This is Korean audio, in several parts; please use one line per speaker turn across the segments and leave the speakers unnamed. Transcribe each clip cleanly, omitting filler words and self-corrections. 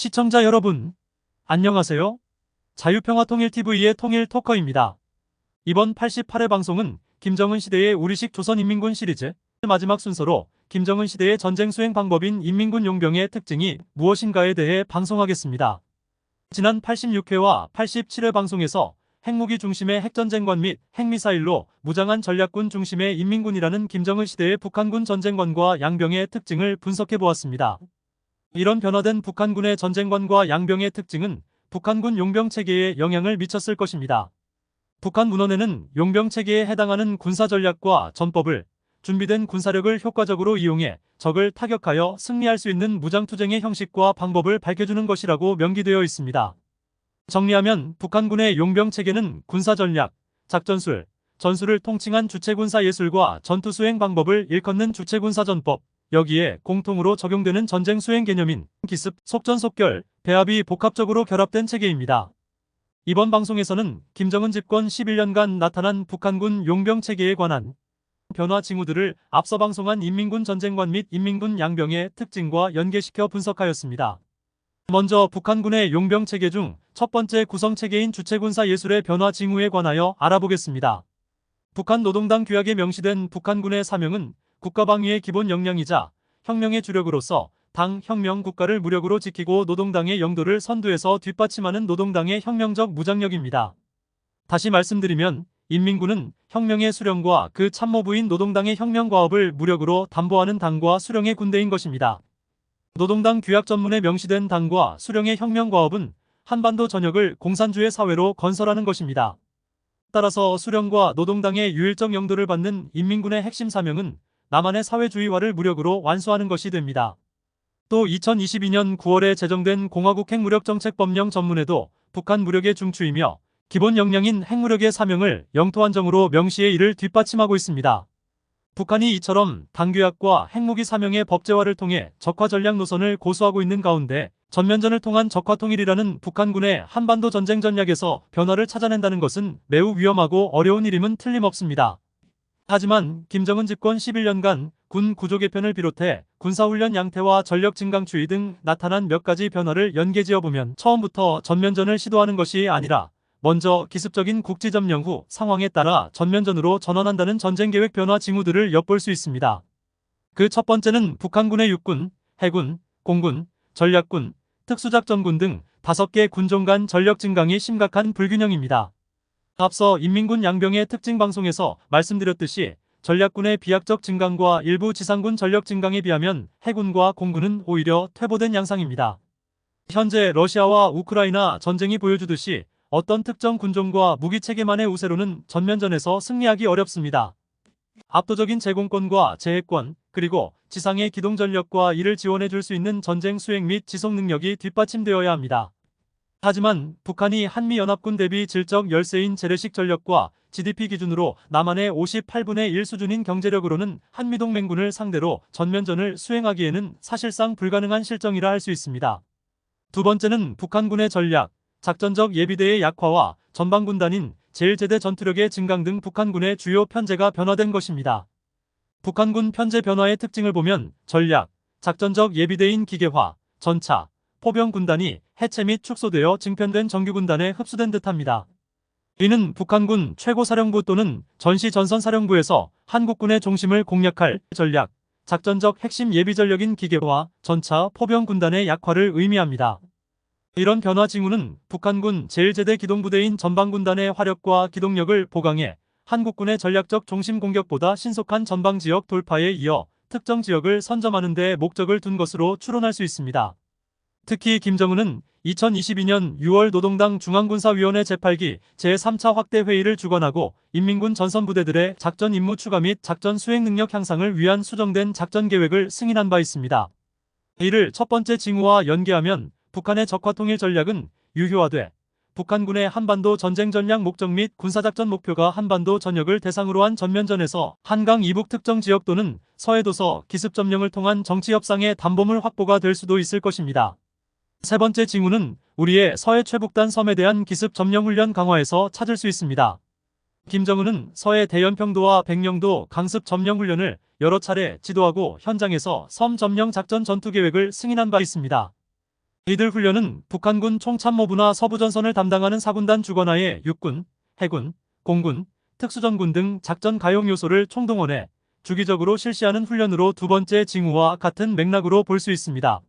시청자 여러분, 안녕하세요. 자유평화통일TV의 통일토커입니다. 이번 88회 방송은 김정은 시대의 우리식 조선인민군 시리즈 마지막 순서로 김정은 시대의 전쟁 수행 방법인 인민군 용병의 특징이 무엇인가에 대해 방송하겠습니다. 지난 86회와 87회 방송에서 핵무기 중심의 핵전쟁관 및 핵미사일로 무장한 전략군 중심의 인민군이라는 김정은 시대의 북한군 전쟁관과 양병의 특징을 분석해보았습니다. 이런 변화된 북한군의 전쟁관과 양병의 특징은 북한군 용병체계에 영향을 미쳤을 것입니다. 북한 문헌에는 용병체계에 해당하는 군사전략과 전법을 준비된 군사력을 효과적으로 이용해 적을 타격하여 승리할 수 있는 무장투쟁의 형식과 방법을 밝혀주는 것이라고 명기되어 있습니다. 정리하면 북한군의 용병체계는 군사전략, 작전술, 전술을 통칭한 주체군사예술과 전투수행 방법을 일컫는 주체군사전법, 여기에 공통으로 적용되는 전쟁 수행 개념인 기습, 속전속결, 배합이 복합적으로 결합된 체계입니다. 이번 방송에서는 김정은 집권 11년간 나타난 북한군 용병체계에 관한 변화 징후들을 앞서 방송한 인민군 전쟁관 및 인민군 양병의 특징과 연계시켜 분석하였습니다. 먼저 북한군의 용병체계 중 첫 번째 구성체계인 주체군사예술의 변화 징후에 관하여 알아보겠습니다. 북한 노동당 규약에 명시된 북한군의 사명은 국가방위의 기본 역량이자 혁명의 주력으로서 당, 혁명, 국가를 무력으로 지키고 노동당의 영도를 선두에서 뒷받침하는 노동당의 혁명적 무장력입니다. 다시 말씀드리면 인민군은 혁명의 수령과 그 참모부인 노동당의 혁명과업을 무력으로 담보하는 당과 수령의 군대인 것입니다. 노동당 규약 전문에 명시된 당과 수령의 혁명과업은 한반도 전역을 공산주의 사회로 건설하는 것입니다. 따라서 수령과 노동당의 유일적 영도를 받는 인민군의 핵심 사명은 남한의 사회주의화를 무력으로 완수하는 것이 됩니다. 또 2022년 9월에 제정된 공화국 핵무력정책법령 전문에도 북한 무력의 중추이며 기본 역량인 핵무력의 사명을 영토안정으로 명시해 이를 뒷받침하고 있습니다. 북한이 이처럼 당규약과 핵무기 사명의 법제화를 통해 적화 전략 노선을 고수하고 있는 가운데 전면전을 통한 적화통일이라는 북한군의 한반도 전쟁 전략에서 변화를 찾아낸다는 것은 매우 위험하고 어려운 일임은 틀림없습니다. 하지만 김정은 집권 11년간 군 구조 개편을 비롯해 군사훈련 양태와 전력 증강 추이 등 나타난 몇 가지 변화를 연계지어보면 처음부터 전면전을 시도하는 것이 아니라 먼저 기습적인 국지점령 후 상황에 따라 전면전으로 전환한다는 전쟁계획 변화 징후들을 엿볼 수 있습니다. 그 첫 번째는 북한군의 육군, 해군, 공군, 전략군, 특수작전군 등 5개 군종 간 전력 증강이 심각한 불균형입니다. 앞서 인민군 양병의 특징 방송에서 말씀드렸듯이 전략군의 비약적 증강과 일부 지상군 전력 증강에 비하면 해군과 공군은 오히려 퇴보된 양상입니다. 현재 러시아와 우크라이나 전쟁이 보여주듯이 어떤 특정 군종과 무기체계만의 우세로는 전면전에서 승리하기 어렵습니다. 압도적인 제공권과 제해권, 그리고 지상의 기동전력과 이를 지원해줄 수 있는 전쟁 수행 및 지속 능력이 뒷받침되어야 합니다. 하지만 북한이 한미연합군 대비 질적 열세인 재래식 전력과 GDP 기준으로 남한의 58분의 1 수준인 경제력으로는 한미동맹군을 상대로 전면전을 수행하기에는 사실상 불가능한 실정이라 할 수 있습니다. 두 번째는 북한군의 전략, 작전적 예비대의 약화와 전방군단인 제1제대 전투력의 증강 등 북한군의 주요 편제가 변화된 것입니다. 북한군 편제 변화의 특징을 보면 전략, 작전적 예비대인 기계화, 전차, 포병군단이 해체 및 축소되어 증편된 정규군단에 흡수된 듯합니다. 이는 북한군 최고사령부 또는 전시전선사령부에서 한국군의 중심을 공략할 전략, 작전적 핵심 예비전력인 기계화, 전차, 포병군단의 약화를 의미합니다. 이런 변화 징후는 북한군 제1제대 기동부대인 전방군단의 화력과 기동력을 보강해 한국군의 전략적 중심 공격보다 신속한 전방지역 돌파에 이어 특정 지역을 선점하는 데 목적을 둔 것으로 추론할 수 있습니다. 특히 김정은은 2022년 6월 노동당 중앙군사위원회 제8기 제3차 확대회의를 주관하고 인민군 전선부대들의 작전 임무 추가 및 작전 수행 능력 향상을 위한 수정된 작전계획을 승인한 바 있습니다. 이를 첫 번째 징후와 연계하면 북한의 적화통일 전략은 유효화돼 북한군의 한반도 전쟁 전략 목적 및 군사작전 목표가 한반도 전역을 대상으로 한 전면전에서 한강 이북 특정 지역 또는 서해도서 기습점령을 통한 정치협상의 담보물 확보가 될 수도 있을 것입니다. 세 번째 징후는 우리의 서해 최북단 섬에 대한 기습 점령 훈련 강화에서 찾을 수 있습니다. 김정은은 서해 대연평도와 백령도 강습 점령 훈련을 여러 차례 지도하고 현장에서 섬 점령 작전 전투 계획을 승인한 바 있습니다. 이들 훈련은 북한군 총참모부나 서부전선을 담당하는 사군단 주권하에 육군, 해군, 공군, 특수전군 등 작전 가용 요소를 총동원해 주기적으로 실시하는 훈련으로 두 번째 징후와 같은 맥락으로 볼 수 있습니다.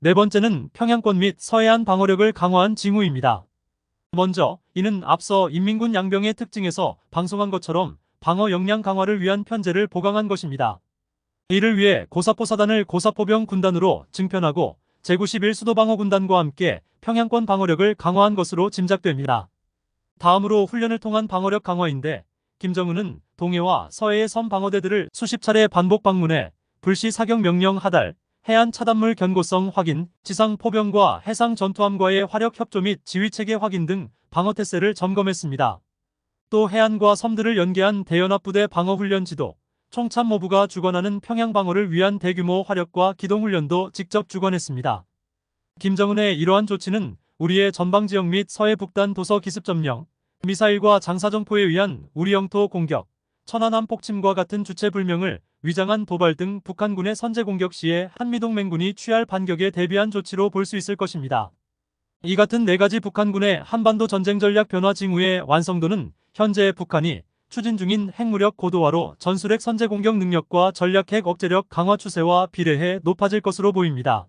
네 번째는 평양권 및 서해안 방어력을 강화한 징후입니다. 먼저 이는 앞서 인민군 양병의 특징에서 방송한 것처럼 방어 역량 강화를 위한 편제를 보강한 것입니다. 이를 위해 고사포사단을 고사포병 군단으로 증편하고 제91 수도방어군단과 함께 평양권 방어력을 강화한 것으로 짐작됩니다. 다음으로 훈련을 통한 방어력 강화인데 김정은은 동해와 서해의 섬 방어대들을 수십 차례 반복 방문해 불시 사격 명령 하달, 해안 차단물 견고성 확인, 지상 포병과 해상 전투함과의 화력 협조 및 지휘체계 확인 등 방어 태세를 점검했습니다. 또 해안과 섬들을 연계한 대연합부대 방어훈련 지도, 총참모부가 주관하는 평양 방어를 위한 대규모 화력과 기동훈련도 직접 주관했습니다. 김정은의 이러한 조치는 우리의 전방지역 및 서해 북단 도서 기습 점령, 미사일과 장사정포에 의한 우리 영토 공격, 천안함 폭침과 같은 주체불명을 위장한 도발 등 북한군의 선제 공격 시에 한미동맹군이 취할 반격에 대비한 조치로 볼 수 있을 것입니다. 이 같은 네 가지 북한군의 한반도 전쟁 전략 변화 징후의 완성도는 현재 북한이 추진 중인 핵무력 고도화로 전술핵 선제 공격 능력과 전략핵 억제력 강화 추세와 비례해 높아질 것으로 보입니다.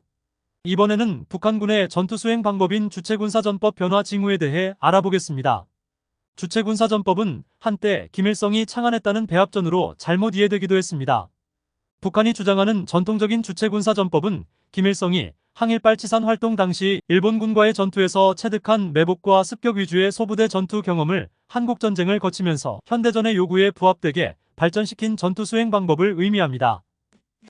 이번에는 북한군의 전투수행 방법인 주체군사전법 변화 징후에 대해 알아보겠습니다. 주체군사전법은 한때 김일성이 창안했다는 배합전으로 잘못 이해되기도 했습니다. 북한이 주장하는 전통적인 주체군사전법은 김일성이 항일 빨치산 활동 당시 일본군과의 전투에서 체득한 매복과 습격 위주의 소부대 전투 경험을 한국전쟁을 거치면서 현대전의 요구에 부합되게 발전시킨 전투수행 방법을 의미합니다.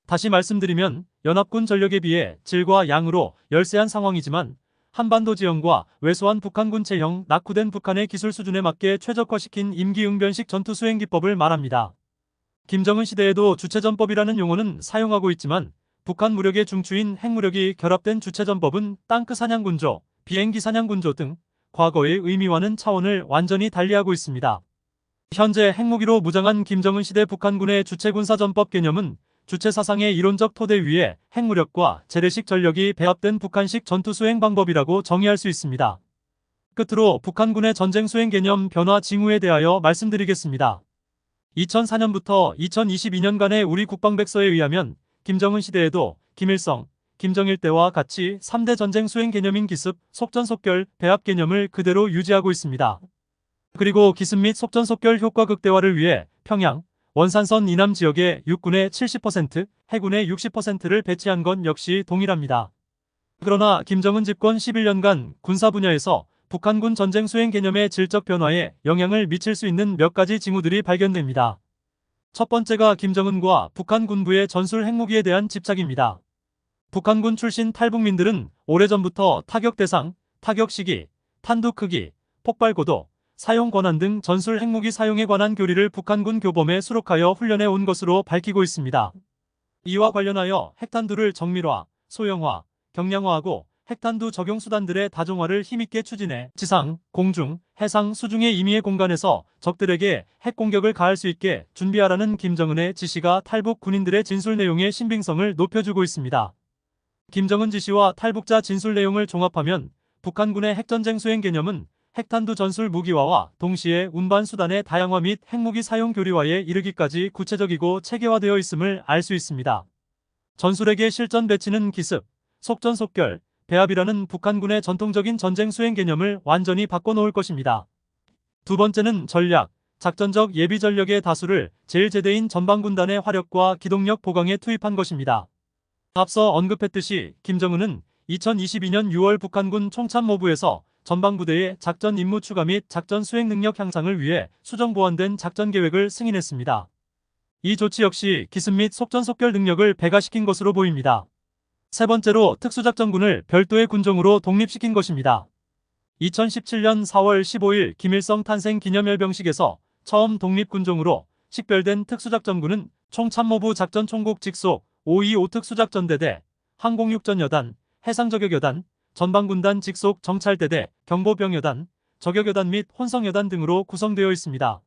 다시 말씀드리면 연합군 전력에 비해 질과 양으로 열세한 상황이지만 한반도 지형과 왜소한 북한군 체형, 낙후된 북한의 기술 수준에 맞게 최적화시킨 임기응변식 전투수행기법을 말합니다. 김정은 시대에도 주체전법이라는 용어는 사용하고 있지만 북한 무력의 중추인 핵무력이 결합된 주체전법은 땅크 사냥군조, 비행기 사냥군조 등 과거의 의미와는 차원을 완전히 달리하고 있습니다. 현재 핵무기로 무장한 김정은 시대 북한군의 주체군사전법 개념은 주체사상의 이론적 토대 위에 핵무력과 재래식 전력이 배합된 북한식 전투수행 방법이라고 정의할 수 있습니다. 끝으로 북한군의 전쟁수행 개념 변화 징후에 대하여 말씀드리겠습니다. 2004년부터 2022년간의 우리 국방백서에 의하면 김정은 시대에도 김일성, 김정일 때와 같이 3대 전쟁 수행 개념인 기습, 속전속결, 배합 개념을 그대로 유지하고 있습니다. 그리고 기습 및 속전속결 효과 극대화를 위해 평양, 원산선 이남 지역에 육군의 70%, 해군의 60%를 배치한 건 역시 동일합니다. 그러나 김정은 집권 11년간 군사 분야에서 북한군 전쟁 수행 개념의 질적 변화에 영향을 미칠 수 있는 몇 가지 징후들이 발견됩니다. 첫 번째가 김정은과 북한 군부의 전술 핵무기에 대한 집착입니다. 북한군 출신 탈북민들은 오래전부터 타격 대상, 타격 시기, 탄두 크기, 폭발 고도, 사용 권한 등 전술 핵무기 사용에 관한 교리를 북한군 교범에 수록하여 훈련해 온 것으로 밝히고 있습니다. 이와 관련하여 핵탄두를 정밀화, 소형화, 경량화하고 핵탄두 적용 수단들의 다종화를 힘있게 추진해 지상, 공중, 해상, 수중의 임의의 공간에서 적들에게 핵 공격을 가할 수 있게 준비하라는 김정은의 지시가 탈북 군인들의 진술 내용의 신빙성을 높여주고 있습니다. 김정은 지시와 탈북자 진술 내용을 종합하면 북한군의 핵전쟁 수행 개념은 핵탄두 전술 무기화와 동시에 운반 수단의 다양화 및 핵무기 사용 교리화에 이르기까지 구체적이고 체계화되어 있음을 알 수 있습니다. 전술핵의 실전 배치는 기습, 속전속결, 배합이라는 북한군의 전통적인 전쟁 수행 개념을 완전히 바꿔놓을 것입니다. 두 번째는 전략, 작전적 예비 전력의 다수를 제1제대인 전방군단의 화력과 기동력 보강에 투입한 것입니다. 앞서 언급했듯이 김정은은 2022년 6월 북한군 총참모부에서 전방부대의 작전 임무 추가 및 작전 수행 능력 향상을 위해 수정 보완된 작전 계획을 승인했습니다. 이 조치 역시 기습 및 속전속결 능력을 배가시킨 것으로 보입니다. 세 번째로 특수작전군을 별도의 군종으로 독립시킨 것입니다. 2017년 4월 15일 김일성 탄생 기념열병식에서 처음 독립군종으로 식별된 특수작전군은 총참모부 작전총국 직속 525 특수작전대대, 항공육전여단, 해상저격여단, 전방군단 직속 정찰대대, 경보병여단, 저격여단 및 혼성여단 등으로 구성되어 있습니다.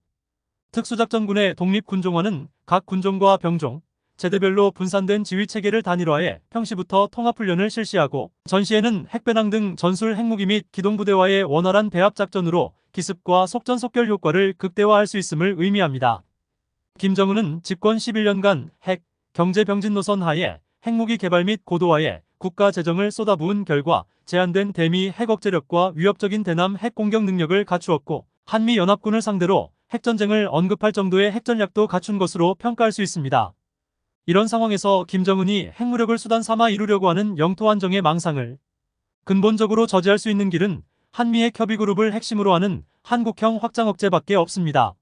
특수작전군의 독립군종화는 각 군종과 병종, 제대별로 분산된 지휘체계를 단일화해 평시부터 통합훈련을 실시하고 전시에는 핵배낭 등 전술 핵무기 및 기동부대와의 원활한 배합작전으로 기습과 속전속결 효과를 극대화할 수 있음을 의미합니다. 김정은은 집권 11년간 핵, 경제 병진 노선 하에 핵무기 개발 및 고도화에 국가 재정을 쏟아부은 결과 제한된 대미 핵 억제력과 위협적인 대남 핵 공격 능력을 갖추었고 한미 연합군을 상대로 핵전쟁을 언급할 정도의 핵전략도 갖춘 것으로 평가할 수 있습니다. 이런 상황에서 김정은이 핵무력을 수단 삼아 이루려고 하는 영토 안정의 망상을 근본적으로 저지할 수 있는 길은 한미 핵 협의 그룹을 핵심으로 하는 한국형 확장 억제밖에 없습니다.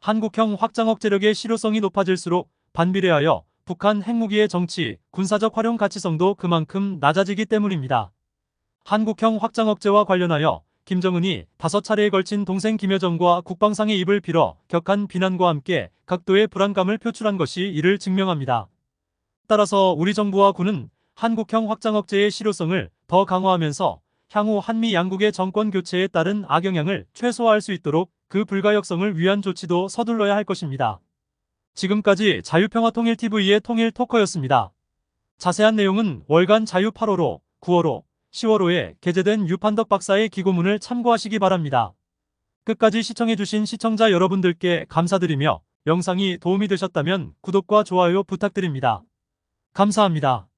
한국형 확장 억제력의 실효성이 높아질수록 반비례하여 북한 핵무기의 정치, 군사적 활용 가치성도 그만큼 낮아지기 때문입니다. 한국형 확장 억제와 관련하여 김정은이 5차례에 걸친 동생 김여정과 국방상의 입을 빌어 격한 비난과 함께 각도의 불안감을 표출한 것이 이를 증명합니다. 따라서 우리 정부와 군은 한국형 확장 억제의 실효성을 더 강화하면서 향후 한미 양국의 정권 교체에 따른 악영향을 최소화할 수 있도록 그 불가역성을 위한 조치도 서둘러야 할 것입니다. 지금까지 자유평화통일TV의 통일토커였습니다. 자세한 내용은 월간 자유 8호로, 9호로, 10월호에 게재된 유판덕 박사의 기고문을 참고하시기 바랍니다. 끝까지 시청해주신 시청자 여러분들께 감사드리며 영상이 도움이 되셨다면 구독과 좋아요 부탁드립니다. 감사합니다.